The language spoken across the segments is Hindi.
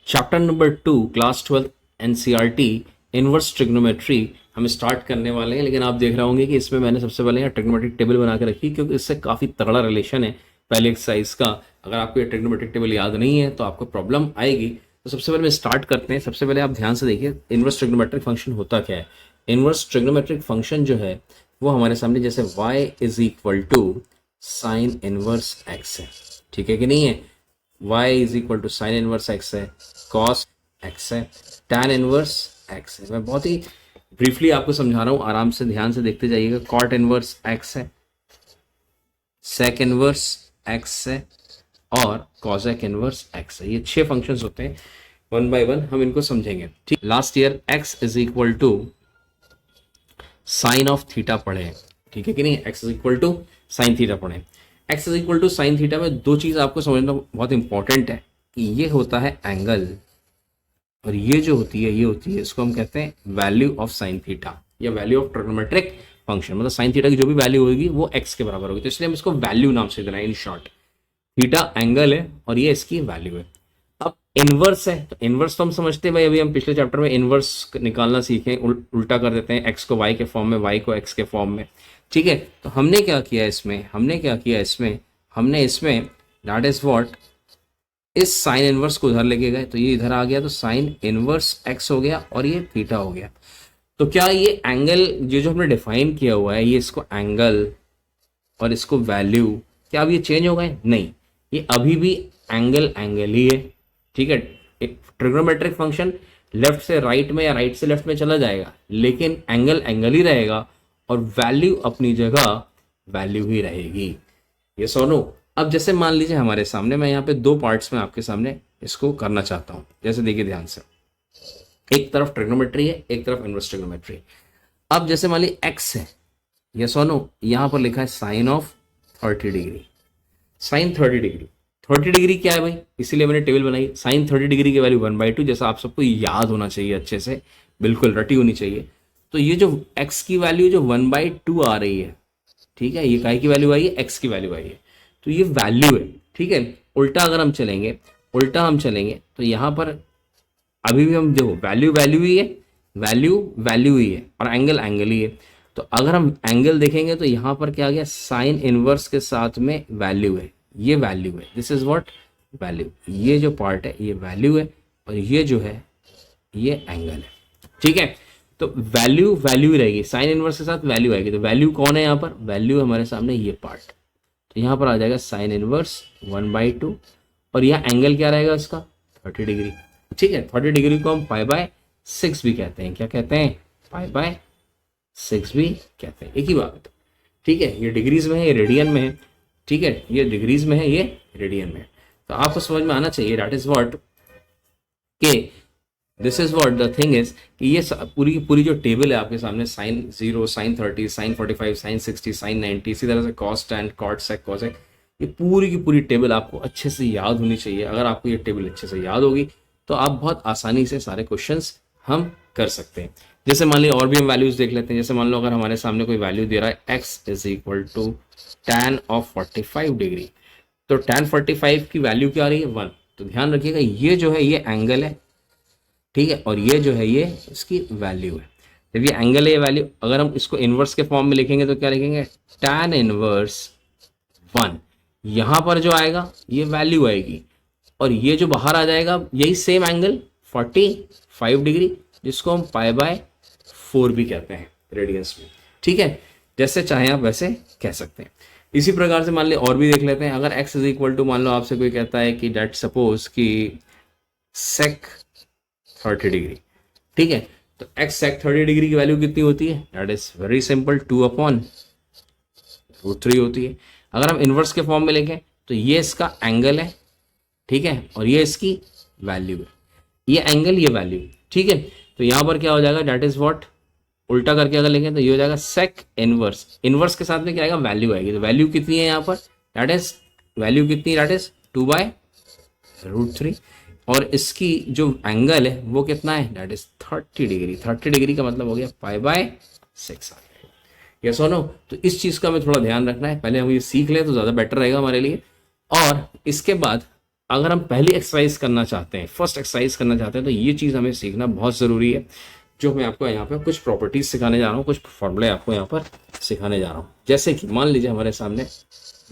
Chapter number 2 class 12 NCERT inverse trigonometry हम स्टार्ट करने वाले हैं। लेकिन आप देख रहे होंगे कि इसमें मैंने सबसे पहले यहाँ ट्रिग्नोमेट्रिक टेबल बना के रखी, क्योंकि इससे काफ़ी तगड़ा रिलेशन है पहले एक्सरसाइज का। अगर आपको ये ट्रिग्नोमेट्रिक टेबल याद नहीं है तो आपको प्रॉब्लम आएगी। तो सबसे पहले स्टार्ट करते हैं। सबसे पहले आप ध्यान से देखिए इनवर्स ट्रिग्नोमेट्रिक फंक्शन होता क्या है। इनवर्स ट्रिग्नोमेट्रिक फंक्शन जो है वो हमारे सामने जैसे y is equal to sine inverse x है, ठीक है कि नहीं है। y is equal to sine inverse x है, cos x है, tan इनवर्स x है। मैं बहुत ही ब्रीफली आपको समझा रहा हूँ, आराम से ध्यान से देखते जाइएगा। cot इनवर्स x है, sec इनवर्स x है और cosec इनवर्स x है। ये 6 फंक्शंस होते हैं, वन बाय वन हम इनको समझेंगे। ठीक, last year x is equal to sine of theta पढ़े हैं, ठीक है कि नहीं। x is equal to sine theta पढ़े। x is equal to sine theta में दो चीज आपको समझना बहुत इंपॉर्टेंट है कि ये होता है एंगल, और ये जो होती है ये होती है, इसको हम कहते हैं वैल्यू ऑफ साइन थीटा या वैल्यू ऑफ ट्रिग्नोमेट्रिक फंक्शन। मतलब साइन थीटा की जो भी वैल्यू होगी वो x के बराबर होगी, तो इसलिए हम इसको वैल्यू नाम से देना है। इन शॉर्ट थीटा एंगल है और ये इसकी वैल्यू है। अब इनवर्स है, तो इनवर्स तो हम समझते हैं भाई, अभी हम पिछले चैप्टर में इनवर्स निकालना सीखे, उल्टा कर देते हैं, x को y के फॉर्म में, y को x के फॉर्म में, ठीक है। तो हमने क्या किया इसमें, हमने इसमें दैट इज व्हाट, इस साइन इनवर्स को उधर लेके गए, तो ये इधर आ गया, तो साइन इनवर्स x हो गया और ये थीटा हो गया। तो क्या ये एंगल जो हमने डिफाइन किया हुआ है, ये इसको एंगल और इसको वैल्यू, क्या अब ये चेंज हो गए? नहीं, ये अभी भी एंगल ही है, ठीक है। ट्रिग्नोमेट्रिक फंक्शन लेफ्ट से राइट में या राइट से लेफ्ट में चला जाएगा, लेकिन एंगल ही रहेगा और वैल्यू अपनी जगह वैल्यू ही रहेगी। ये सोनो। अब जैसे मान लीजिए हमारे सामने, मैं यहाँ पे दो पार्ट्स में आपके सामने इसको करना चाहता हूँ। जैसे देखिए ध्यान से, एक तरफ ट्रिग्नोमेट्री है, एक तरफ इनवर्स ट्रिग्नोमेट्री। अब जैसे मान लीजिए x है, ये सोनो, यहाँ पर लिखा है sine of 30 degree. Sine 30 degree, 30 degree क्या है भाई, इसीलिए मैंने टेबल बनाई। साइन 30 डिग्री की वैल्यू 1/2, जैसा आप सबको याद होना चाहिए, अच्छे से बिल्कुल रटी होनी चाहिए। तो ये जो x की वैल्यू जो 1/2 आ रही है, ठीक है, ये काय की वैल्यू आई है, x की वैल्यू आई है, तो ये वैल्यू है, ठीक है। उल्टा अगर हम चलेंगे तो यहाँ पर अभी भी हम देखो वैल्यू ही है, वैल्यू ही है, और एंगल ही है। तो अगर हम एंगल देखेंगे तो यहाँ पर क्या आ गया, साइन इनवर्स के साथ में वैल्यू है, ये वैल्यू है, दिस इज व्हाट वैल्यू। ये जो पार्ट है ये वैल्यू है और ये जो है ये एंगल है, ठीक है। तो वैल्यू ही रहेगी, साइन इनवर्स के साथ वैल्यू आएगी। तो वैल्यू कौन है यहाँ पर, वैल्यू हमारे सामने ये पार्ट, तो यहाँ पर आ जाएगा साइन इनवर्स 1/2 और यह एंगल क्या रहेगा इसका, 30 डिग्री, ठीक है। 30 डिग्री को हम π/6 भी कहते हैं। क्या कहते हैं, π/6 भी कहते हैं, एक ही बात है, ठीक है। ये डिग्रीज में है, ये रेडियन में है, ठीक है। ये डिग्रीज में है, ये रेडियन में है। तो आपको समझ में आना चाहिए दैट इज व्हाट के this is what the thing is कि ये पूरी जो टेबल है आपके सामने, sine 0, sine 30, sine 45, sine 60, sine 90, इसी तरह से cos, tan, cot, sec, cosec, ये पूरी की पूरी टेबल आपको अच्छे से याद होनी चाहिए। अगर आपको ये टेबल अच्छे से याद होगी तो आप बहुत आसानी से सारे क्वेश्चंस हम कर सकते हैं। जैसे मान लीजिए और भी हम वैल्यूज देख लेते हैं। जैसे मान लो अगर हमारे सामने कोई वैल्यू दे रहा है x is equal to tan of 45 degree, तो टैन 45 की वैल्यू क्या आ रही है, 1। तो ध्यान रखिएगा ये जो है ये एंगल है, ठीक है, और ये जो है ये इसकी वैल्यू है। जब ये एंगल है, ये वैल्यू, अगर हम इसको इनवर्स के फॉर्म में लिखेंगे तो क्या लिखेंगे, टैन इनवर्स 1। यहां पर जो आएगा ये वैल्यू आएगी, और ये जो बाहर आ जाएगा यही सेम एंगल 45 डिग्री, जिसको हम π/4 भी कहते हैं रेडियंस में, ठीक है। जैसे चाहे आप वैसे कह सकते हैं। इसी प्रकार से मान ली और भी देख लेते हैं। अगर x इज इक्वल टू, मान लो आपसे कोई कहता है कि डेट सपोज कि sec 30 डिग्री, ठीक है। तो x sec 30 डिग्री की वैल्यू कितनी होती है, दैट इज वेरी सिंपल, 2/√3 होती है। अगर हम इनवर्स के फॉर्म में लिखें तो ये इसका एंगल है, ठीक है, और ये इसकी वैल्यू है, ये एंगल ये वैल्यू, ठीक है। तो यहां पर क्या हो जाएगा, दैट इज व्हाट, उल्टा करके अगर लिखें तो ये हो जाएगा सेक इनवर्स के साथ में क्या आएगा, वैल्यू आएगी। तो वैल्यू कितनी है यहाँ पर, दैट इज वैल्यू कितनी, दैट इज 2/√3, और इसकी जो एंगल है वो कितना है, दैट इज 30 डिग्री। 30 डिग्री का मतलब हो गया π/6 आ गया। यस और नो। तो इस चीज का हमें थोड़ा ध्यान रखना है, पहले हम ये सीख लें तो ज्यादा बेटर रहेगा हमारे लिए। और इसके बाद अगर हम पहली एक्सरसाइज करना चाहते हैं, फर्स्ट एक्सरसाइज करना चाहते हैं, तो ये चीज़ हमें सीखना बहुत ज़रूरी है, जो मैं आपको यहाँ पे कुछ प्रॉपर्टीज सिखाने जा रहा हूँ, कुछ फॉर्मूले आपको यहाँ पर सिखाने जा रहा हूँ। जैसे कि मान लीजिए हमारे सामने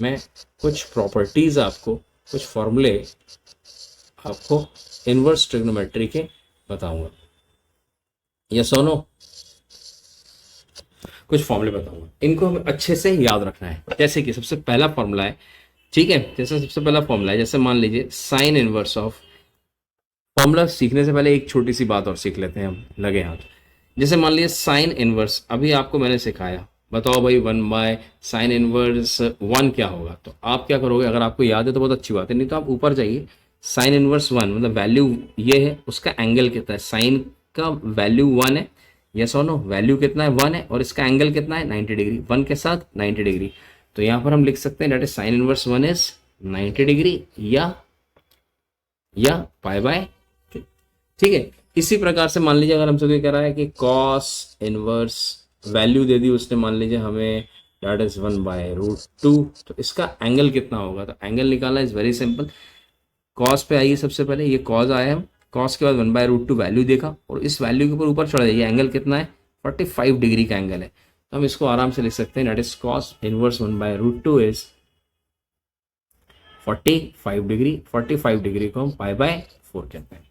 मैं कुछ प्रॉपर्टीज आपको, कुछ फॉर्मूले आपको इनवर्स ट्रिग्नोमेट्री के बताऊंगा, यस और नो, कुछ फॉर्मूले बताऊंगा, इनको हमें अच्छे से याद रखना है। जैसे कि सबसे पहला फॉर्मूला है, ठीक है, जैसे सबसे पहला फॉर्मूला है, जैसे मान लीजिए साइन इनवर्स ऑफ, फॉर्मूला सीखने से पहले एक छोटी सी बात और सीख लेते हैं हम, लगे हाथ। जैसे मान लीजिए साइन इनवर्स, अभी आपको मैंने सिखाया, बताओ भाई 1 बाय साइन इनवर्स 1 क्या होगा, तो आप क्या करोगे, अगर आपको याद है तो बहुत अच्छी बात है, नहीं तो आप ऊपर जाइए, साइन इनवर्स 1 मतलब वैल्यू ये है, उसका एंगल कितना है, साइन का वैल्यू 1 है, यस और नो, वैल्यू कितना है 1 है, और इसका एंगल कितना है 90 डिग्री, 1 के साथ 90 डिग्री। तो यहाँ पर हम लिख सकते हैं that is sine inverse 1 is 90 degree या पाई बाय, ठीक है। इसी प्रकार से मान लीजिए अगर हमसे कोई कह रहा है कि कॉस इनवर्स, वैल्यू दे दी उसने, मान लीजिए हमें डेट इज 1/√2, तो इसका एंगल कितना होगा, तो एंगल निकालना इज वेरी सिंपल। कॉस पे आइए, सबसे पहले ये कॉस आया, हम कॉस के बाद 1/√2 वैल्यू देखा, और इस वैल्यू के ऊपर चढ़ जाइए, एंगल कितना है 45 डिग्री का एंगल है, तो हम इसको आराम से लिख सकते हैं, that is cos inverse 1/√2 is 45 degree, 45 degree को हम π/4 कहते हैं,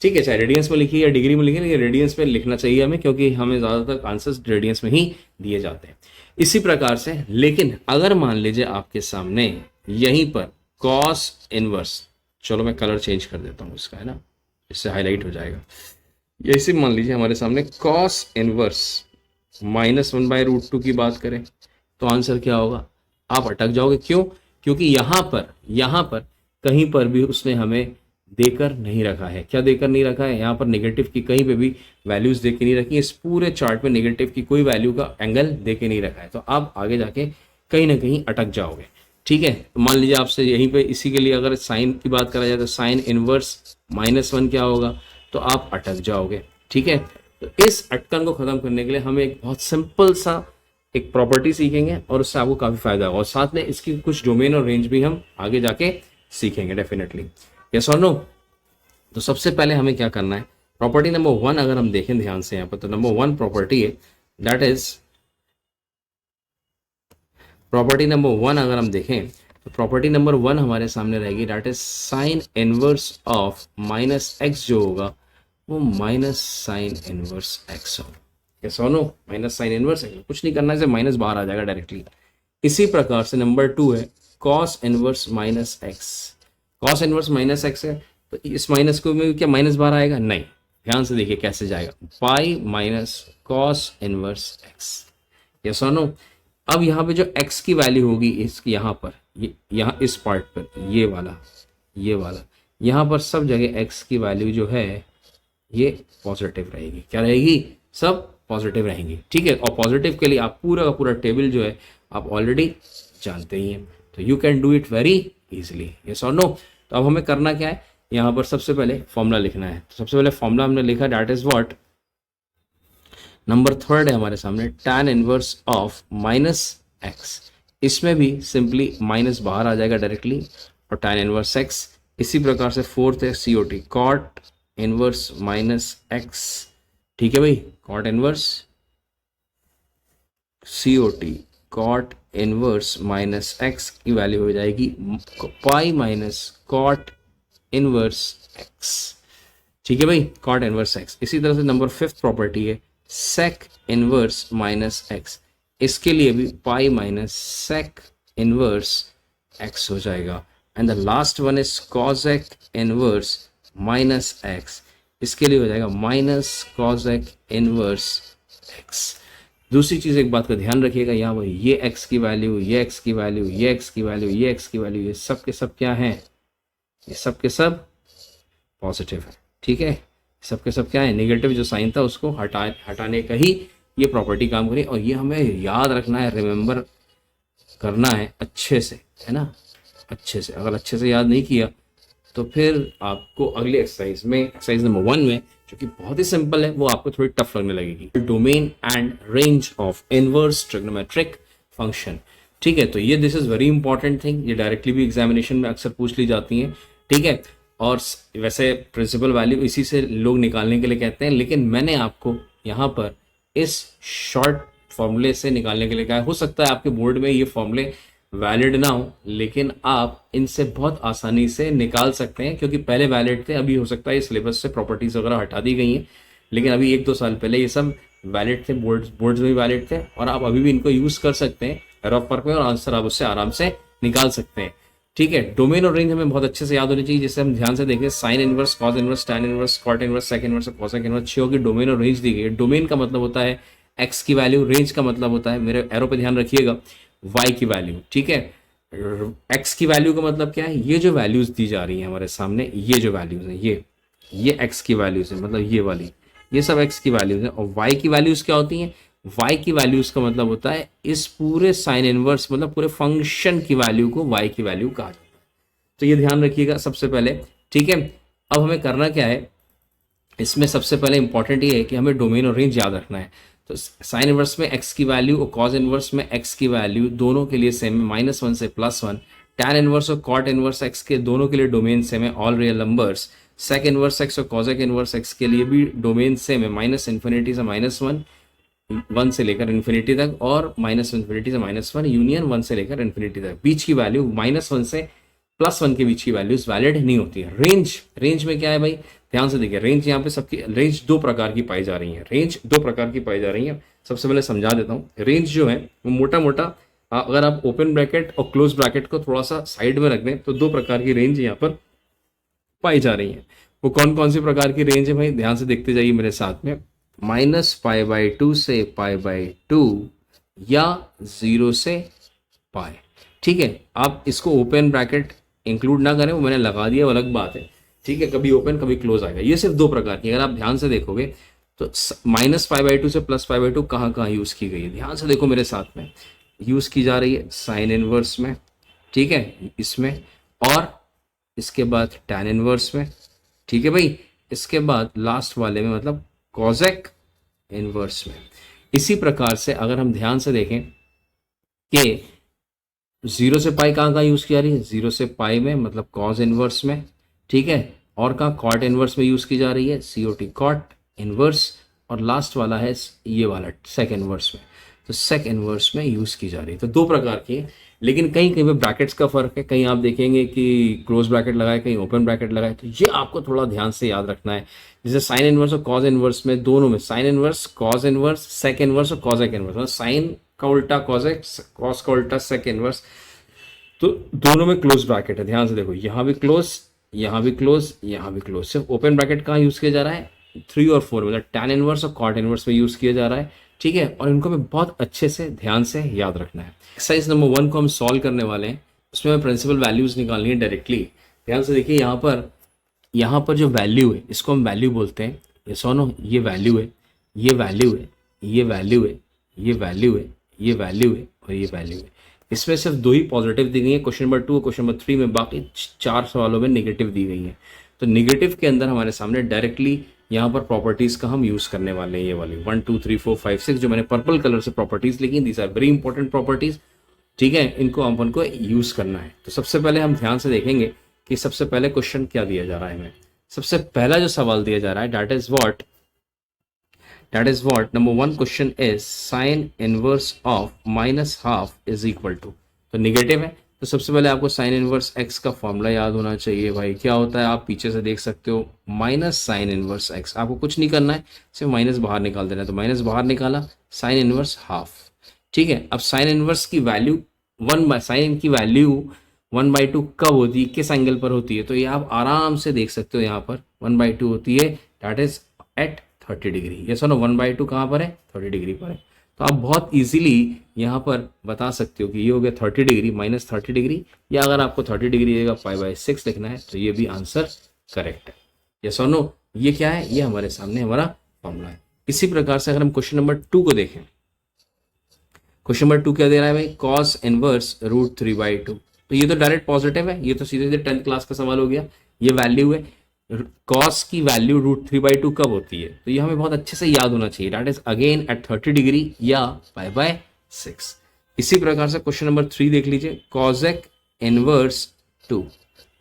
ठीक है। चाहे रेडियंस में लिखिए या डिग्री में लिखिए, लेकिन रेडियंस में लिखना चाहिए हमें, क्योंकि हमें ज़्यादातर आंसर्स रेडियंस में ही दिए जाते हैं। इसी प्रकार से, लेकिन अगर मान लीजिए आपके सामने यहीं पर कॉस इनवर्स, चलो मैं कलर चेंज कर देता हूँ इसका, है ना, इससे हाईलाइट हो जाएगा। ऐसे मान लीजिए हमारे सामने कॉस इनवर्स -1/√2 की बात करें, तो आंसर क्या होगा, आप अटक जाओगे, क्यों, क्योंकि यहाँ पर कहीं पर भी उसने हमें देकर नहीं रखा है। क्या देकर नहीं रखा है, यहाँ पर नेगेटिव की कहीं पे भी वैल्यूज देके नहीं रखी, इस पूरे चार्ट में नेगेटिव की कोई वैल्यू का एंगल देके नहीं रखा है, तो आप आगे जाके कहीं ना कहीं अटक जाओगे, ठीक है। तो मान लीजिए आपसे यहीं पे, इसी के लिए अगर साइन की बात करा जाए तो साइन इनवर्स -1 क्या होगा, तो आप अटक जाओगे, ठीक है। तो इस अटकन को खत्म करने के लिए हम एक बहुत सिंपल सा एक प्रॉपर्टी सीखेंगे, और उससे आपको काफी फायदा होगा, और साथ में इसकी कुछ डोमेन और रेंज भी हम आगे जाके सीखेंगे डेफिनेटली, यस और नो। तो सबसे पहले हमें क्या करना है, प्रॉपर्टी नंबर 1 अगर हम देखें ध्यान से यहाँ पर, तो नंबर 1 प्रॉपर्टी है, दैट इज प्रॉपर्टी नंबर 1 अगर हम देखें, तो प्रॉपर्टी नंबर 1 हमारे सामने रहेगी, that is sine inverse of -x जो होगा वो माइनस साइन इनवर्स x होगा, यस और no, minus sine inverse x, कुछ नहीं करना है, माइनस बाहर आ जाएगा डायरेक्टली। इसी प्रकार से नंबर 2 है cos inverse -x, cos inverse -x है, तो इस माइनस को में क्या माइनस बाहर आएगा, नहीं, ध्यान से देखिए कैसे जाएगा, पाई minus cos inverse x, yes और नो। अब यहाँ पे जो x की वैल्यू होगी, इस यहाँ पर, यहाँ इस पार्ट पर, ये वाला यहाँ पर सब जगह x की वैल्यू जो है ये पॉजिटिव रहेगी, क्या रहेगी, सब पॉजिटिव रहेंगी, ठीक है। और पॉजिटिव के लिए आप पूरा का पूरा टेबल जो है आप ऑलरेडी जानते ही हैं, तो you can do it very easily, yes और नो। तो अब हमें करना क्या है, यहाँ पर सबसे पहले फॉर्मूला लिखना है, तो सबसे पहले फॉर्मूला हमने लिखा, दैट इज व्हाट, नंबर 3 है हमारे सामने, tan इनवर्स ऑफ -x, इसमें भी सिंपली माइनस बाहर आ जाएगा डायरेक्टली, और tan इनवर्स x। इसी प्रकार से 4th है COT, cot इनवर्स -x, ठीक है भाई, cot inverse COT, cot inverse -x की वैल्यू हो जाएगी pi minus cot inverse x, ठीक है भाई, cot इनवर्स x। इसी तरह से नंबर 5th प्रॉपर्टी है sec इनवर्स -x, इसके लिए भी pi minus sec inverse x हो जाएगा। And the last one is cosec inverse -x, इसके लिए हो जाएगा माइनस cosec इनवर्स x। दूसरी चीज, एक बात का ध्यान रखिएगा, यहाँ पर ये x की वैल्यू, ये x की वैल्यू, ये x की वैल्यू, ये x की वैल्यू, ये सब के सब क्या हैं, ये सब के सब पॉजिटिव है, ठीक है, सब के सब क्या है, नेगेटिव जो साइन था उसको हटाने का ही ये प्रॉपर्टी काम करी, और ये हमें याद रखना है, रिमेंबर करना है अच्छे से, है ना, अच्छे से। अगर अच्छे से याद नहीं किया तो फिर आपको अगली एक्सरसाइज में, एक्सरसाइज नंबर 1 में, जो कि बहुत ही सिंपल है, वो आपको थोड़ी टफ लगने लगेगी, domain and range of inverse trigonometric function, ठीक है। तो ये this is very important thing, ये डायरेक्टली भी एग्जामिनेशन में अक्सर पूछ ली जाती हैं, ठीक है। और वैसे प्रिंसिपल वैल्यू इसी से लोग निकालने के लिए कहते हैं, लेकिन मैंने आपको यहाँ पर इस शॉर्ट फॉर्मूले से निकालने के लिए कहा है। हो सकता है आपके बोर्ड में ये फॉर्मूले वैलिड ना हो, लेकिन आप इनसे बहुत आसानी से निकाल सकते हैं, क्योंकि पहले वैलिड थे, अभी हो सकता है सिलेबस से प्रॉपर्टीज वगैरह हटा दी गई हैं, लेकिन अभी 1-2 साल पहले ये सब वैलिड थे, बोर्ड्स में वैलिड थे, और आप अभी भी इनको यूज कर सकते हैं रफ वर्क में, और आंसर आप उससे आराम से निकाल सकते हैं। ठीक है। डोमेन और रेंज हमें बहुत अच्छे से याद होनी चाहिए, जैसे हम ध्यान से देखें sine inverse, cos inverse, tan inverse, cot inverse, sec inverse और कॉसेक इनवर्स, 6 की डोमेन और रेंज दी गई है। डोमेन का मतलब होता है एक्स की वैल्यू, रेंज का मतलब होता है, मेरे एरो पे ध्यान रखिएगा, वाई की वैल्यू। ठीक है। एक्स की वैल्यू का मतलब क्या है, ये जो वैल्यूज दी जा रही हैं हमारे सामने, ये जो वैल्यूज हैं, ये एक्स की वैल्यूज है, मतलब ये वाली, ये सब एक्स की वैल्यूज हैं। और वाई की वैल्यूज क्या होती हैं, वाई की वैल्यूज का मतलब होता है इस पूरे साइन इनवर्स, मतलब पूरे फंक्शन की वैल्यू को वाई की वैल्यू कहा जाता है। तो ये ध्यान रखिएगा सबसे पहले। ठीक है। अब हमें करना क्या है, इसमें सबसे पहले इंपॉर्टेंट ये है कि हमें डोमेन और रेंज याद रखना है। तो साइन इनवर्स में एक्स की वैल्यू और कॉस इनवर्स में एक्स की वैल्यू दोनों के लिए सेम है, -1 से +1। टैन इनवर्स और कॉट इनवर्स एक्स के दोनों के लिए डोमेन सेम है, all real numbers. Sec inverse x और कॉसेक इनवर्स एक्स के लिए भी डोमेन सेम है, -∞ से -1, 1 से लेकर इन्फिनिटी तक, और -∞ से -1 यूनियन 1 से लेकर इन्फिनिटी तक। बीच की वैल्यू -1 से +1 के बीच की वैल्यूज वैलिड नहीं होती है। रेंज में क्या है भाई, ध्यान से देखिए, रेंज यहाँ पे सबकी रेंज 2 प्रकार की पाई जा रही है, रेंज 2 प्रकार की पाई जा रही है। सबसे पहले समझा देता हूँ। रेंज जो है वो मोटा मोटा, अगर आप ओपन ब्रैकेट और क्लोज ब्रैकेट को थोड़ा सा साइड में रख दें, तो 2 प्रकार की रेंज यहाँ पर पाई जा रही है। वो कौन कौन सी प्रकार की रेंज है भाई, ध्यान से देखते जाइए मेरे साथ में। -π/2 से π/2 या 0 से π। ठीक है। आप इसको ओपन ब्रैकेट इंक्लूड ना करें, वो मैंने लगा दिया, वो अलग बात है। ठीक है। कभी ओपन कभी क्लोज आएगा, ये सिर्फ 2 प्रकार की। अगर आप ध्यान से देखोगे तो -π/2 से +π/2 कहाँ कहाँ यूज की गई है, ध्यान से देखो मेरे साथ में। यूज की जा रही है साइन इनवर्स में, ठीक है, इसमें, और इसके बाद टैन इनवर्स में। ठीक है भाई। इसके बाद लास्ट वाले में मतलब कॉसेक इनवर्स में। इसी प्रकार से अगर हम ध्यान से देखें कि 0 से पाई कहाँ कहाँ यूज की जा रही है, 0 से पाई में मतलब कॉस इनवर्स में। ठीक है। और कहाँ कॉट इनवर्स में यूज की जा रही है, COT कॉट इनवर्स। और लास्ट वाला है ये वाला सेक इनवर्स में, तो सेक इनवर्स में यूज की जा रही है। तो 2 प्रकार की है, लेकिन कहीं कहीं पे ब्रैकेट्स का फर्क है, कहीं आप देखेंगे कि क्लोज ब्रैकेट लगाए, कहीं ओपन ब्रैकेट लगाए, तो ये आपको थोड़ा ध्यान से याद रखना है। जैसे साइन इनवर्स और कॉस इनवर्स में, दोनों में sine inverse, cos inverse, sec inverse और कॉसेक इनवर्स, मतलब साइन का उल्टा कॉसेक, कॉस का उल्टा सेक इनवर्स, तो दोनों में क्लोज ब्रैकेट है। ध्यान से देखो, यहाँ भी क्लोज, यहाँ भी क्लोज, यहाँ भी क्लोज। सिर्फ ओपन ब्रैकेट कहाँ यूज किया जा रहा है, 3 और 4, मतलब टैन इनवर्स और कॉट इनवर्स में यूज किया जा रहा है। ठीक है। और इनको हमें बहुत अच्छे से ध्यान से याद रखना है। एक्सरसाइज नंबर 1 को हम सॉल्व करने वाले हैं, उसमें हमें प्रिंसिपल वैल्यूज निकालनी है डायरेक्टली। ध्यान से देखिए, यहाँ पर जो वैल्यू है, इसको हम वैल्यू बोलते हैं। ये सोनो, ये वैल्यू है, ये वैल्यू है, ये वैल्यू है, ये वैल्यू है, ये वैल्यू है, और ये वैल्यू है। इसमें सिर्फ 2 ही पॉजिटिव दी गई है, क्वेश्चन नंबर 2 और क्वेश्चन नंबर 3 में, बाकी 4 सवालों में नेगेटिव दी गई है। तो नेगेटिव के अंदर हमारे सामने डायरेक्टली यहाँ पर प्रॉपर्टीज का हम यूज करने वाले हैं, ये वाली 1 2 3 4 5 6 जो मैंने पर्पल कलर से प्रॉपर्टीज लिखी, these are very important properties. ठीक है। इनको अपन को यूज करना है। तो सबसे पहले हम ध्यान से देखेंगे कि सबसे पहले क्वेश्चन क्या दिया जा रहा है हमें। सबसे पहला जो सवाल दिया जा रहा है, that is what number 1 question is sine inverse of -½ is equal to, तो निगेटिव है, तो सबसे पहले आपको साइन इनवर्स एक्स का फॉर्मूला याद होना चाहिए भाई। क्या होता है, आप पीछे से देख सकते हो, माइनस साइन इनवर्स एक्स। आपको कुछ नहीं करना है, सिर्फ माइनस बाहर निकाल देना है। तो माइनस बाहर निकाला, साइन इनवर्स ½ ठीक है। अब साइन इनवर्स की वैल्यू साइन की वैल्यू 1/2 कब होती है, किस एंगल पर होती है, तो ये आप आराम से देख सकते हो। यहाँ पर 1/2 होती है, दैट इज एट 30 डिग्री। ये सुनो, 1/2 कहाँ पर है, 30 डिग्री पर है। तो आप बहुत इजीली यहाँ पर बता सकते हो कि ये हो गया 30 डिग्री -30 डिग्री, या अगर आपको 30 डिग्री देगा π/6 लिखना है, तो ये भी आंसर करेक्ट है। यस और नो, ये क्या है, ये हमारे सामने हमारा फॉर्मूला है। इसी प्रकार से अगर हम क्वेश्चन नंबर 2 को देखें, क्वेश्चन नंबर 2 क्या दे रहा है भाई, cos इनवर्स √3/2। तो ये तो डायरेक्ट पॉजिटिव है, ये तो सीधे सीधे 10th क्लास का सवाल हो गया। ये वैल्यू है, cos की वैल्यू √3/2 कब होती है, तो ये हमें बहुत अच्छे से याद होना चाहिए, that is again at 30 degree या π/6। इसी प्रकार से क्वेश्चन नंबर 3 देख लीजिए, cosec इनवर्स 2,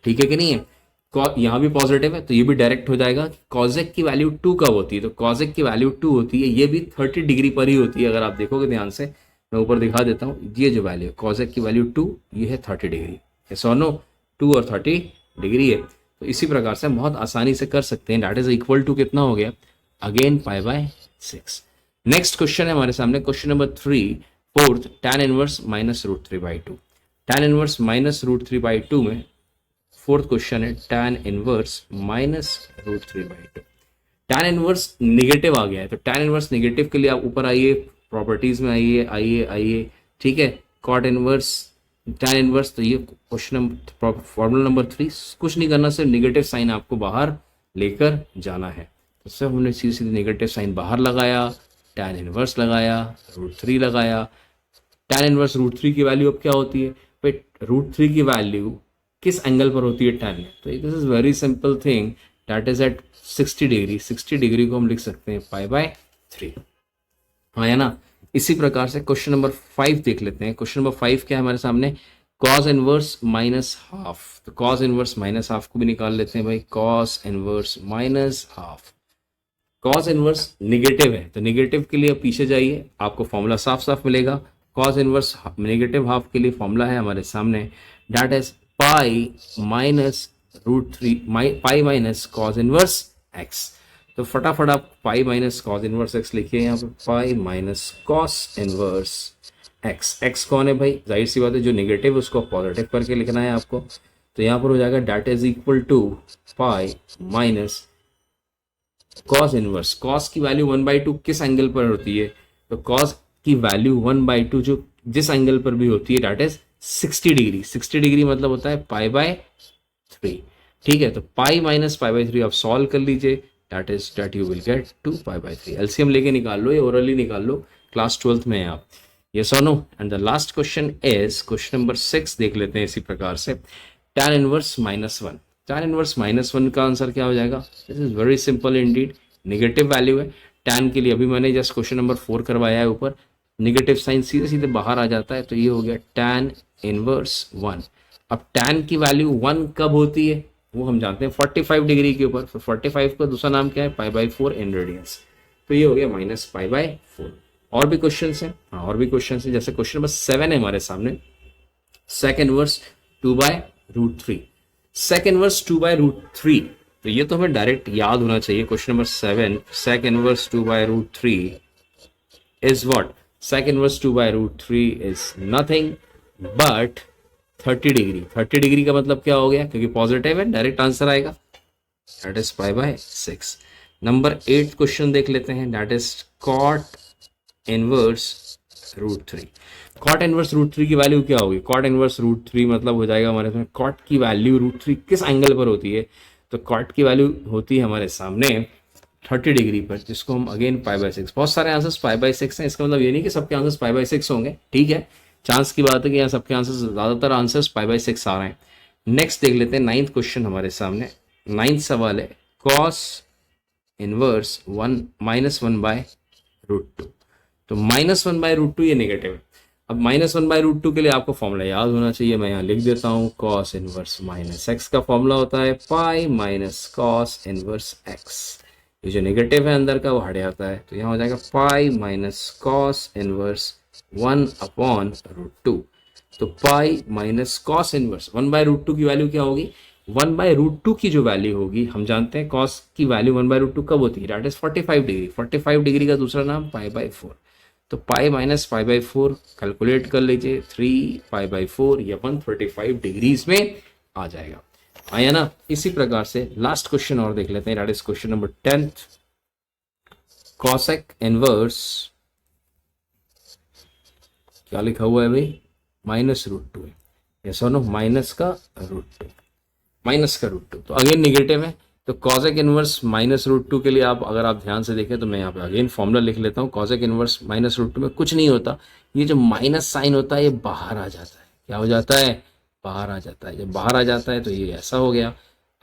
ठीक है कि नहीं है। यहाँ भी पॉजिटिव है तो ये भी डायरेक्ट हो जाएगा। कॉजेक की वैल्यू 2 कब होती है, तो कॉजेक की वैल्यू 2 होती है, ये भी 30 डिग्री पर ही होती है। अगर आप देखोगे ध्यान से, मैं ऊपर दिखा देता हूँ, ये जो वैल्यू है कॉजेक की वैल्यू 2, ये है 30 डिग्री। यस और नो, 2 और 30 डिग्री है। तो इसी प्रकार से हम बहुत आसानी से कर सकते हैं। दैट इज इक्वल टू कितना हो गया, अगेन π/6। नेक्स्ट क्वेश्चन है हमारे सामने, question number 3, fourth, tan inverse -√3/2। tan inverse -√3/2 में फोर्थ क्वेश्चन है tan inverse -√3/2। tan inverse negative आ गया है, तो tan इनवर्स निगेटिव के लिए आप ऊपर आइए, प्रॉपर्टीज में आइए आइए आइए, ठीक है। कॉट इनवर्स, tan इनवर्स, तो ये क्वेश्चन नंबर, फॉर्मूला नंबर 3, कुछ नहीं करना, सिर्फ निगेटिव साइन आपको बाहर लेकर जाना है। तो सिर्फ हमने सीधे सीधे निगेटिव साइन बाहर लगाया, tan इनवर्स लगाया, √3 लगाया। tan इनवर्स √3 की वैल्यू अब क्या होती है भाई, √3 की वैल्यू किस एंगल पर होती है tan में, तो this is very simple thing, that is at 60 degree. 60 degree को हम लिख सकते हैं π/3, हाँ है ना। इसी प्रकार से क्वेश्चन नंबर 5 देख लेते हैं। क्वेश्चन नंबर 5 क्या है हमारे सामने, cos इनवर्स -½ तो cos इनवर्स -½ को भी निकाल लेते हैं भाई, cos inverse -½ cos inverse negative है, तो निगेटिव के लिए पीछे जाइए, आपको फॉर्मूला साफ साफ मिलेगा। cos इनवर्स नेगेटिव हाफ के लिए फॉर्मूला है हमारे सामने, that is π cos inverse x। तो फटाफट आप pi minus cos inverse x लिखिए यहाँ पे, pi minus cos inverse x. X कौन है भाई, जाहिर सी बात है जो नेगेटिव उसको पॉजिटिव करके लिखना है आपको। तो यहाँ पर हो जाएगा that is equal to pi minus cos inverse. Cos की वैल्यू 1/2 किस एंगल पर होती है, तो कॉस की वैल्यू 1/2 जो जिस एंगल पर भी होती है डेट इज 60 डिग्री। 60 डिग्री मतलब होता है π/3, ठीक है। तो पाई माइनस π/3 आप सॉल्व कर लीजिए, that you will get 2π/3। LCM लेके निकाल लो या ओरली निकाल लो, क्लास 12th में आप, यस और no. And the last question is question number 6 देख लेते हैं इसी प्रकार से, tan इनवर्स -1। tan इनवर्स -1 का आंसर क्या हो जाएगा, this is very simple Indeed, negative value है tan के लिए। अभी मैंने जस्ट क्वेश्चन नंबर 4 करवाया है ऊपर, नेगेटिव साइन सीधे सीधे बाहर आ जाता है, तो ये हो गया tan इनवर्स 1। अब tan की वैल्यू 1 कब होती है वो हम जानते हैं 45 डिग्री के ऊपर, तो 45 का दूसरा नाम क्या है, π/4 इन रेडियंस। तो ये हो गया -π/4। और भी क्वेश्चन है, हाँ और भी क्वेश्चन है, जैसे क्वेश्चन नंबर 7 है हमारे सामने, sec इनवर्स 2/√3। sec इनवर्स 2/√3, तो ये तो हमें डायरेक्ट याद होना चाहिए। Question number 7, sec inverse 2/√3 is what, sec inverse 2/√3 is nothing but 30 degree. 30 degree का मतलब क्या हो गया, क्योंकि पॉजिटिव है डायरेक्ट आंसर आएगा, दैट इज π/6। नंबर 8 क्वेश्चन देख लेते हैं, that is cot inverse √3। cot inverse √3 की वैल्यू क्या होगी, cot इनवर्स √3 मतलब हो जाएगा हमारे सामने, cot की वैल्यू √3 किस एंगल पर होती है, तो cot की वैल्यू होती है हमारे सामने 30 डिग्री पर, जिसको हम अगेन π/6। बहुत सारे आंसर्स π/6 हैं, इसका मतलब ये नहीं कि सबके आंसर्स π/6 होंगे, ठीक है, चांस की बात है कि यहाँ सबके आंसर्स, ज़्यादातर आंसर्स π/6 आ रहे हैं। नेक्स्ट देख लेते हैं 9th क्वेश्चन हमारे सामने। 9th सवाल है cos इनवर्स -1/√2। तो -1/√2 ये नेगेटिव है। अब -1/√2 के लिए आपको फॉर्मूला याद होना चाहिए, मैं यहाँ लिख देता हूँ, cos इनवर्स -x का फॉर्मूला होता है pi minus cos inverse x। ये जो नेगेटिव है अंदर का वो हट जाता है, तो यहाँ हो जाएगा पाई माइनस cos इनवर्स 1/√2। तो पाई माइनस कॉस इनवर्स 1/√2 की वैल्यू क्या होगी, 1/√2 की जो वैल्यू होगी, हम जानते हैं कॉस की वैल्यू 1/√2 कब होती है, दैट इज 45 डिग्री। 45 डिग्री का दूसरा नाम π/4। तो पाई माइनस π/4 कैलकुलेट कर लीजिए, 3 π/4 या 135 डिग्रीज में आ जाएगा, आया ना। इसी प्रकार से लास्ट क्वेश्चन और देख लेते हैं, that is question number 10th, cosec inverse क्या लिखा हुआ है भाई, -√2 है, यस और नो, माइनस का √2, तो अगेन निगेटिव है। तो कॉसेक इनवर्स -√2 के लिए आप अगर आप ध्यान से देखें, तो मैं यहाँ पे अगेन फॉर्मूला लिख लेता हूँ। कॉसेक इनवर्स -√2 में कुछ नहीं होता, ये जो माइनस साइन होता है ये बाहर आ जाता है, क्या हो जाता है, बाहर आ जाता है। जब बाहर आ जाता है तो ये ऐसा हो गया।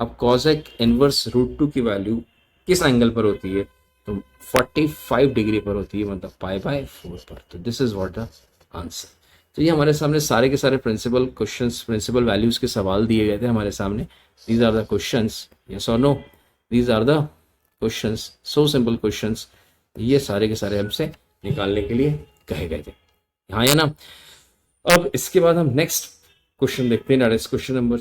अब कॉसेक इनवर्स √2 की वैल्यू किस एंगल पर होती है, तो 45 डिग्री पर होती है, मतलब π/4 पर। तो this is what the answer. तो ये हमारे सामने सारे के सारे प्रिंसिपल क्वेश्चंस, प्रिंसिपल वैल्यूज के सवाल दिए गए थे हमारे सामने। These are the questions, yes और no, these are the questions, so simple questions. ये सारे के सारे हमसे निकालने के लिए कहे गए थे, हाँ या ना। अब इसके बाद हम नेक्स्ट क्वेश्चन देखते हैं, that is question number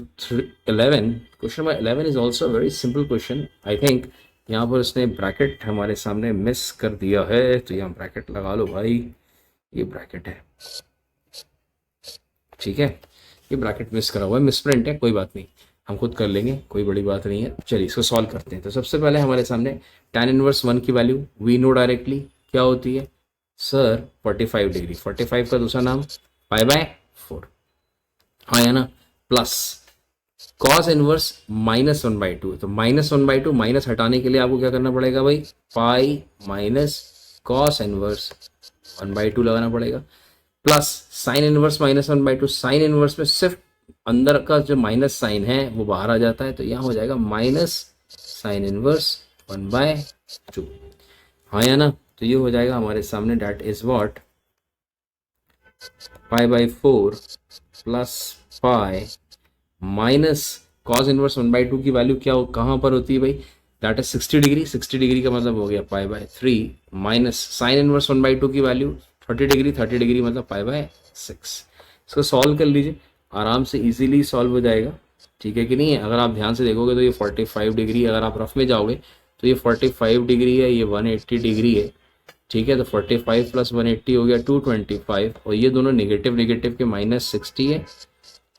11। Question number 11 is also very simple question. I think यहाँ पर उसने ब्रैकेट हमारे सामने मिस कर दिया है, तो यहाँ ब्रैकेट लगा लो भाई, ये ब्रैकेट है, ठीक है, ये ब्रैकेट मिस करा हुआ है, मिसप्रिंट है, कोई बात नहीं, हम खुद कर लेंगे, कोई बड़ी बात नहीं है। चलिए इसको सॉल्व करते हैं। तो सबसे पहले हमारे सामने tan इनवर्स 1 की वैल्यू वी नो डायरेक्टली क्या होती है सर, 45 डिग्री, 45 का दूसरा नाम π/4, हाँ या ना, प्लस cos इनवर्स -1/2, तो -1/2 माइनस हटाने के लिए आपको क्या करना पड़ेगा भाई, पाई माइनस cos इनवर्स 1/2 लगाना पड़ेगा, plus sine inverse -1/2, sign inverse में सिर्फ अंदर का जो माइनस साइन है वो बाहर आ जाता है, तो यहाँ हो जाएगा माइनस साइन इनवर्स 1/2, हाँ या ना। तो ये हो जाएगा हमारे सामने, that is what, π/4 plus pi minus cos inverse 1/2 की वैल्यू क्या कहाँ पर होती है भाई, दैट इज 60 डिग्री, 60 डिग्री का मतलब हो गया π/3 माइनस साइन इनवर्स 1/2 की वैल्यू 30 डिग्री, 30 डिग्री मतलब π/6। इसको सॉल्व कर लीजिए, आराम से इजीली सॉल्व हो जाएगा, ठीक है कि नहीं है। अगर आप ध्यान से देखोगे तो ये 45 डिग्री, अगर आप रफ में जाओगे तो ये 45 डिग्री है, ये 180 डिग्री है, ठीक है। तो 45 प्लस 180 हो गया 225, और ये दोनों नेगेटिव नेगेटिव के -60 है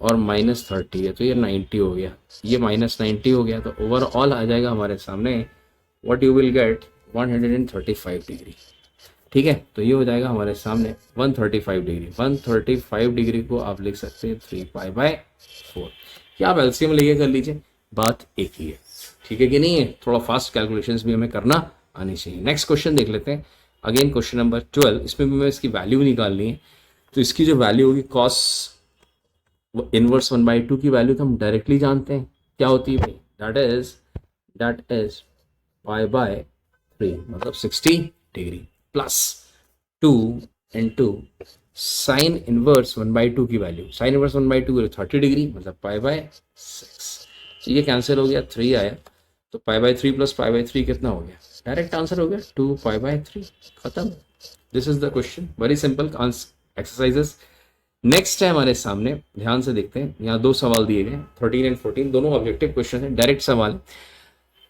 और -30 है, तो ये 90 हो गया, ये -90 हो गया, तो ओवरऑल आ जाएगा हमारे सामने what you will get 135 degree, ठीक है। तो ये हो जाएगा हमारे सामने 135 डिग्री, 135 डिग्री को आप लिख सकते हैं 3π/4, या आप एलसीएम लेके कर लीजिए, बात एक ही है, ठीक है कि नहीं है। थोड़ा फास्ट कैलकुलेशंस भी हमें करना आनी चाहिए। नेक्स्ट क्वेश्चन देख लेते हैं, अगेन क्वेश्चन नंबर 12, इसमें भी मैं इसकी वैल्यू निकालनी है। तो इसकी जो वैल्यू होगी कॉस इनवर्स 1/2 की वैल्यू तो हम डायरेक्टली जानते हैं क्या होती है भाई, दैट इज π/3 मतलब 60 degree, plus 2 into sine inverse 1/2 की वैल्यू, साइन इनवर्स 1/2 30 डिग्री मतलब π/6, तो ये कैंसिल हो गया, 3 आया, तो π/3 प्लस π/3 कितना हो गया, डायरेक्ट आंसर हो गया 2π/3, खत्म। This is the question, very simple exercises. Next है हमारे सामने, ध्यान से देखते हैं, यहाँ दो सवाल दिए गए 13 एंड 14, दोनों ऑब्जेक्टिव क्वेश्चन है, डायरेक्ट सवाल।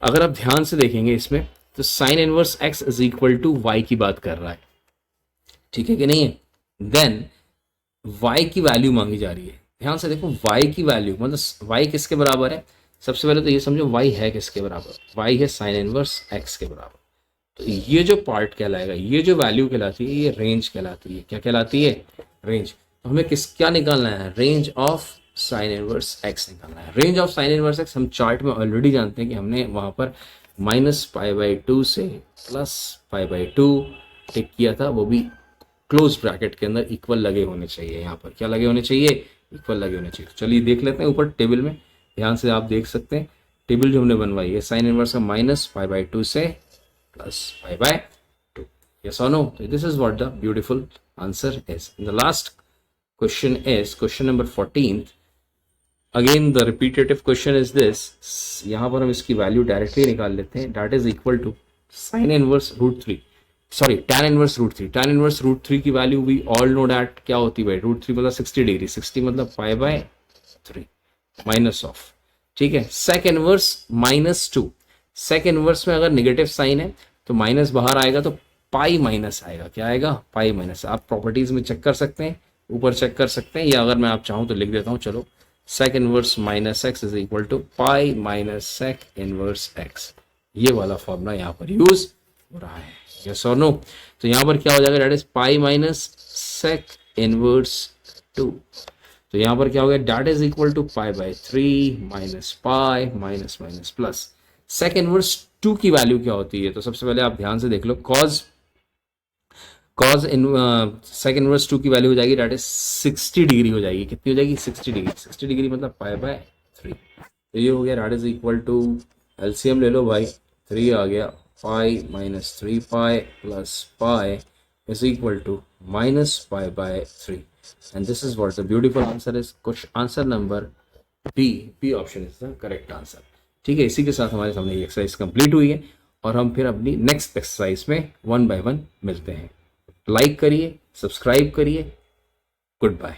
अगर आप ध्यान से देखेंगे इसमें तो sine inverse x is equal to y की बात कर रहा है, ठीक है कि नहीं है। देन y की वैल्यू मांगी जा रही है, ध्यान से देखो y की वैल्यू मतलब y किसके बराबर है, सबसे पहले तो ये समझो y है किसके बराबर, y है साइन इनवर्स x के बराबर। तो ये जो पार्ट कहलाएगा, ये जो वैल्यू कहलाती है, ये रेंज कहलाती है, क्या कहलाती है, रेंज। तो हमें क्या निकालना है, range of sine inverse x निकालना है। Range of sine inverse x हम चार्ट में ऑलरेडी जानते हैं कि हमने वहां पर -π/2 से +π/2 टिक किया था, वो भी क्लोज ब्रैकेट के अंदर इक्वल लगे होने चाहिए, यहाँ पर क्या लगे होने चाहिए, इक्वल लगे होने चाहिए। चलिए देख लेते हैं ऊपर टेबल में, ध्यान से आप देख सकते हैं टेबल जो हमने बनवाई है, साइन इनवर्स का -π/2 से +π/2, yes or no। So this is what the beautiful answer is। And the last question is question number 14th। Again the repetitive question is this, यहाँ पर हम इसकी वैल्यू डायरेक्टली निकाल लेते हैं, that is equal to sine inverse √3, sorry tan inverse √3, tan inverse √3 की value we all know that क्या होती है भाई, √3 मतलब 60 डिग्री, 60 मतलब π/3 माइनस ऑफ, ठीक है। सेक इनवर्स -2, सेक इनवर्स में अगर नेगेटिव साइन है तो माइनस बाहर आएगा, तो पाई माइनस आएगा, क्या आएगा, पाई माइनस। आप प्रॉपर्टीज में चेक कर सकते हैं, ऊपर चेक कर सकते हैं, या अगर मैं आप चाहूँ तो लिख देता हूँ, चलो sec inverse -x is equal to pi minus sec inverse x, ये वाला फॉर्मूला यहाँ पर यूज हो रहा है, यस और नो। तो यहाँ पर क्या हो जाएगा, that is pi minus sec inverse 2, तो यहाँ पर क्या हो गया, that is equal to π/3 minus pi minus minus plus sec inverse 2 की वैल्यू क्या होती है। तो सबसे पहले आप ध्यान से देख लो, कॉज सेक इनवर्स 2 की वैल्यू हो जाएगी, दैट इज 60 डिग्री हो जाएगी, कितनी हो जाएगी, 60 डिग्री, 60 डिग्री मतलब π/3, तो ये हो गया, that is equal to, LCM ले लो भाई, 3 आ गया, pi minus 3 pi plus pi is equal to -π/3, and this is what the beautiful answer is question answer number B option is the correct answer. ठीक है, इसी के साथ हमारे सामने ये एक्सरसाइज कंप्लीट हुई है और हम फिर अपनी नेक्स्ट एक्सरसाइज में 1 by 1 मिलते हैं। लाइक करिए, सब्सक्राइब करिए, गुड बाय।